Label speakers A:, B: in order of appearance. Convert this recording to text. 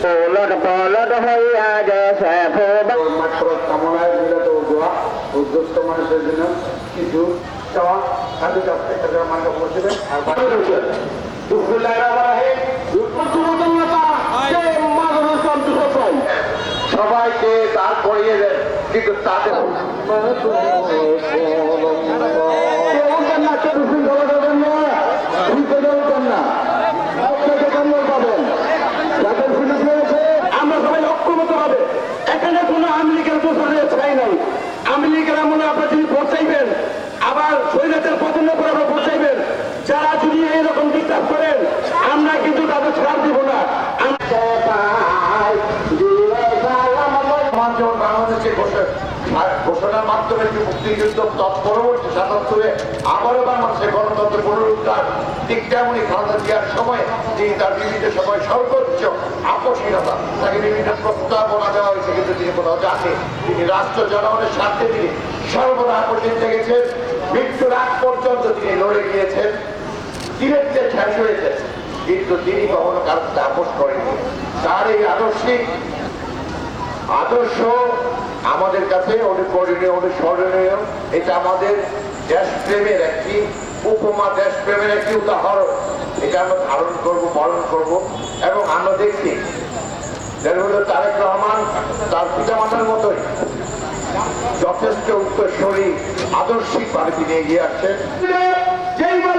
A: Plot plot হইয়া গেছে
B: কামনায় মিলত দোয়া উদ্যোক্ত মানুষের জন্য কিছু চাওয়া খাদ্য একটা মানকে পৌঁছবে আর সবাইকে তার পড়িয়ে দেন কিন্তু তাদের
C: আমরা সবাই ঐক্যবদ্ধ হবে। এখানে কোনো আওয়ামী লীগের দোষরের ছাই নাই। আওয়ামী লীগের আমলে আপনারা যদি ভোট চাইবেন, আবার স্বৈরাচার পতনের পর আপনারা ভোট চাইবেন, যারা যদি এইরকম ডিস্টার্ব করেন আমরা কিন্তু তাদের ছাড় দিব না।
B: বাংলাদেশের ঘোষণার মাধ্যমে যে মুক্তিযুদ্ধ তৎপরবর্তী ৭৭-এ আবারও বাংলাদেশের গণতন্ত্র পুনরুদ্ধার ঠিক তেমনই খালেদা জিয়ার সময় তিনি তার বিভিন্ন সময় সর্বোচ্চ আকর্ষণীয়তা তাকে বিভিন্ন প্রস্তাবনা দেওয়া হয়েছে, কিন্তু তিনি কোথাও যাননি। তিনি রাষ্ট্র জনগণের স্বার্থে তিনি সর্বদা আকর্ষিত গেছেন। মৃত্যুর আগ পর্যন্ত তিনি লড়ে গিয়েছেন, ডিরেক্টে শেষ হয়েছে, কিন্তু তিনি কখনো কারো আপোষ করেননি। তার এই আদর্শ আমাদের কাছে অনুকরণীয়, অনুসরণীয়। এটা আমাদের দেশপ্রেমের একটি উপমা, দেশপ্রেমের একটি উদাহরণ। এটা আমরা ধারণ করব, পালন করব। এবং আমরা দেখছি তারেক রহমান তার পিতামাতার মতোই যথেষ্ট উত্তরসূরি আদর্শিকভাবে তিনি এগিয়ে আসছেন।
C: যেইভাবে